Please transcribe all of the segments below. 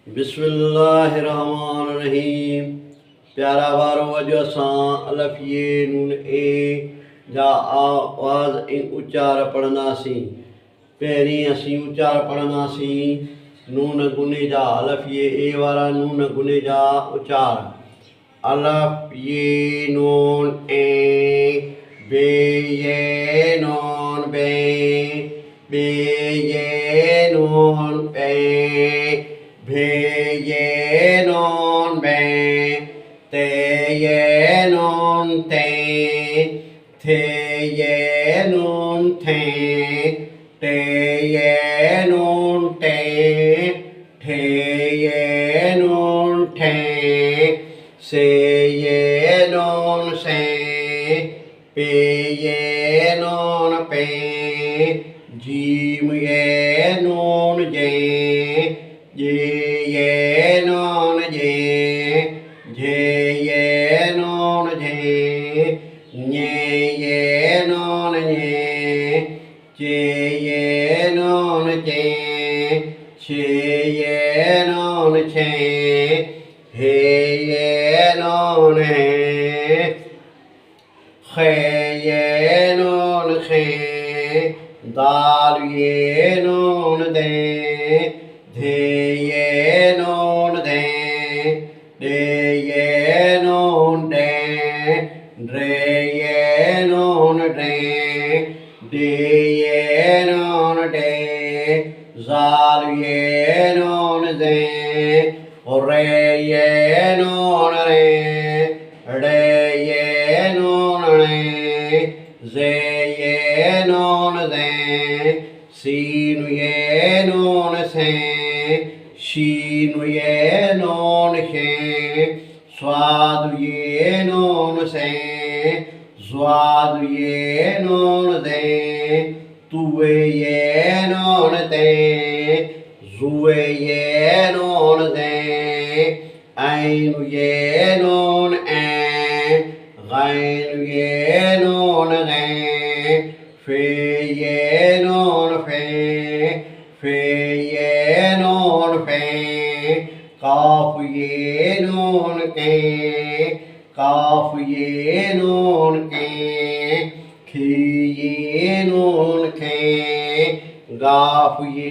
बिस्मिल्लाहिर्रहमानिर्रहीम। प्यारा बारो अॼु असां अलफ ये नून ए जा आवाज़ ऐं उचार पढ़ंदासीं। पहिरीं असीं उचार पढ़ंदासीं नून गुने जा अलफ ये ए वारा नून गुने जा उचार। अलफ ये नून ए बे ये नून बे बे ये नून बे भे ये नून बे ते ये नून ते थे ये नून थे टे ये नून टे ठे ये नून ठे से ये नून से पे ये नून पे जीम ये नून जे ये नून जे ये नून जे ये नून जे ये नून जे ये नून छे हे ये नून खे ये नून खे दाल ये नून दे धे ये नून दे डे ये नून डे ड्रे ये नून डे डे ये नून डे जाल ये नून दे रे ये नून रे डे ये नून रे जे ये नून दे सीन ये नून से शीन ये नून से स्वाद ये नून से स्वाद ये नून दे तुए ये नून दे जुए ये नून दे ऐन ये नून ऐ गैन ये नून गै फे ये नून फे फे ये नून फे काफ ये नून के काफ ये नून के खी ये नून के गाफ ये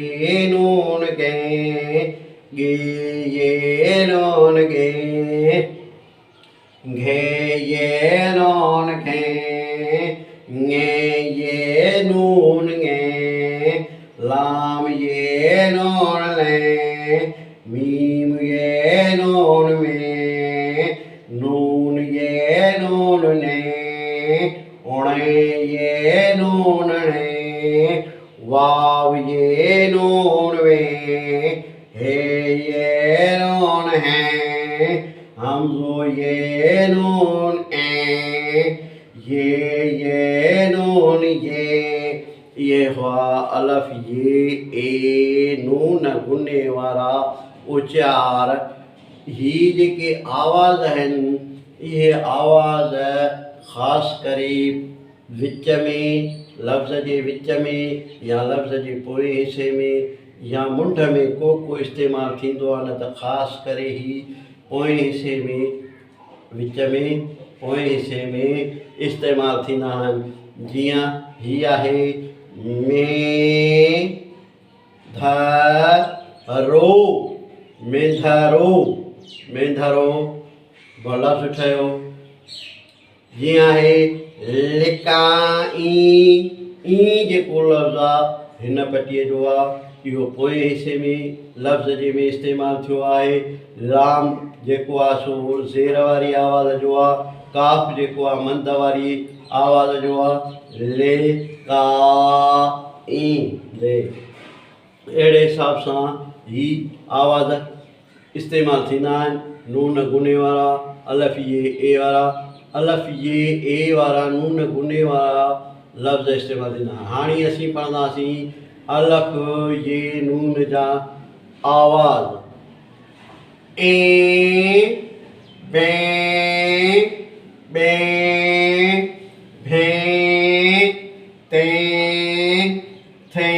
नून के गे ये नून गे घे ये नून घे ङे ये नून ङे लाम ये नून ले मीम ये नून में नून ये नून ने उणे ये नून ने वाव ये नून वे हे ये नून है हमजो ये नून ए ये नून ये हुआ अलफ ये ए नून गुने वारा उचार। ही जेके आवाज़ आहिनि इहे आवाज़ ख़ासि करे विच में लफ़्ज़ जे विच में या लफ़्ज़ जे पोइ हिसे में या मुंड में को इस्तेमालु थींदो आहे। न त ख़ासि करे ही पोइ हिसे में विच में पोइ हिसे में इस्तेमालु थींदा आहिनि। जीअं हीअ आहे मेंधरो मेंधरो मेंधरो लफ़्ज़ ठहियो। जीअं आहे लिकाई ई जेको लफ़्ज़ आहे हिन पटीअ जो आहे इहो पोइ हिसे में लफ़्ज़ जे में इस्तेमालु थियो आहे। लाम जेको आहे सो ज़ेर वारी आवाज़ जो आहे। काफ़ जेको आहे मंद वारी आवाज़ जो आहे। ले का ई दे अहिड़े हिसाब सां ही आवाज़ इस्तेमालु थींदा आहिनि। नून गुने वारा अलफ ये ए वारा अलफ ये ए वारा नून गुने वारा लफ़्ज़ इस्तेमालु थींदा आहिनि। हाणे असीं पढ़ंदासीं अलफ ये नून जा आवाज़। ए बे बे भे ते थे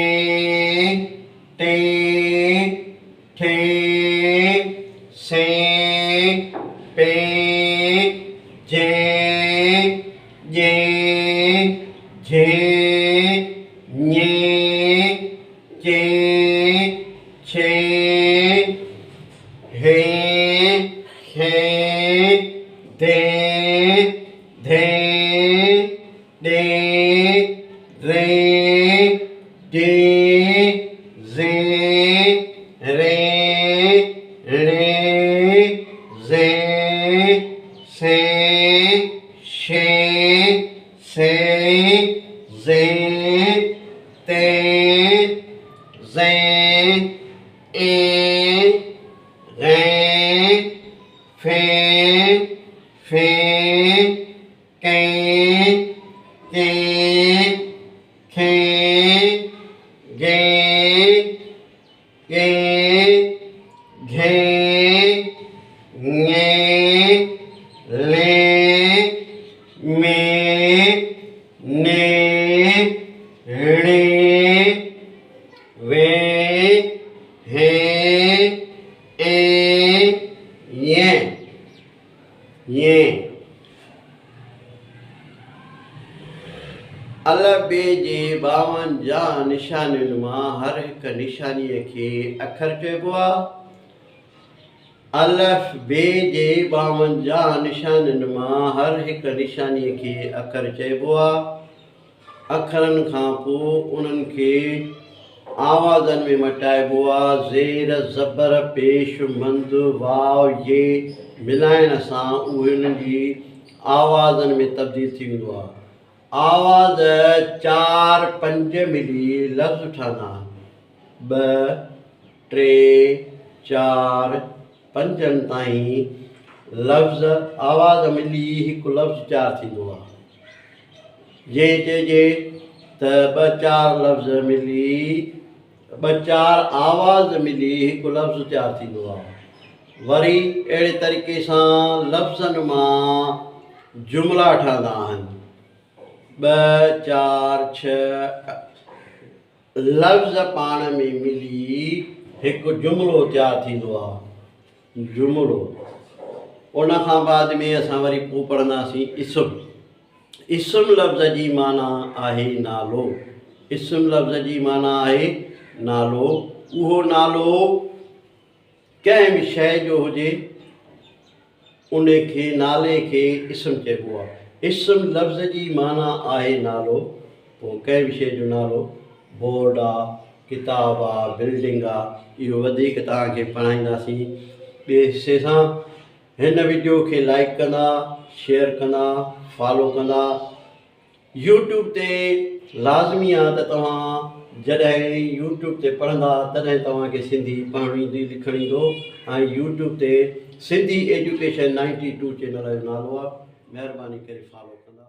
टे ठे से पे जे जे झे ñe चे छे हे दे धे दे रे दे जे रे रे जे से शे से जे ते जे ए रे फे फे के के खे गे गे घे ङे ले मे ने णे वे हे ए ये अलफ़ बे जे 52 निशानियुनि मां हर हिकु निशानीअ खे अखर चइबो आहे। अलफ़ बे जे 52 निशानियुनि मां हर हिकु निशानीअ खे अखर चइबो आहे। अखरनि खां पोइ उन्हनि खे आवाज़नि में मटाइबो आहे। ज़ेर ज़बर पेश मंद वाव ये मिलाइण सां उहे उन्हनि जी आवाज़नि में तब्दील थी वेंदो आहे। आवाज़ 4-5 मिली लफ़्ज़ ठहंदा आहिनि। 2-3-4-5 ताईं लफ़्ज़ आवाज़ मिली हिकु लफ़्ज़ तयारु थींदो आहे। जे चइजे त 2-4 लफ़्ज़ मिली 2-4 आवाज़ मिली हिकु लफ़्ज़ तयारु थींदो आहे। वरी अहिड़े तरीक़े सां लफ़्ज़नि मां जुमिला ठहंदा आहिनि। 2-4-6 लफ़्ज़ पाण में मिली हिकु जुमिलो तयारु थींदो आहे। जुमिलो उन खां बाद में असां वरी पोइ पढ़ंदासीं इस्म। इस्म लफ़्ज़ जी माना आहे नालो। इस्म लफ़्ज़ जी माना आहे नालो। उहो नालो कंहिं बि शइ जो हुजे उन खे नाले खे इस्म चइबो आहे। इस्म लफ़्ज़ जी माना आहे नालो। पोइ कंहिं बि शइ जो नालो बोर्ड आहे, किताब आहे, बिल्डिंग आहे, इहो वधीक तव्हांखे पढ़ाईंदासीं। ॿिए हिसे सां हिन वीडियो खे लाइक कंदा, शेयर कंदा, फॉलो कंदा। यूट्यूब ते लाज़मी आहे त तव्हां जॾहिं यूट्यूब ते पढ़ंदा तॾहिं तव्हांखे सिंधी पढ़णु ईंदी, लिखणु ईंदो। ऐं यूट्यूब ते सिंधी एजुकेशन 92 चैनल जो नालो आहे। महिरबानी करे फॉलो कंदा।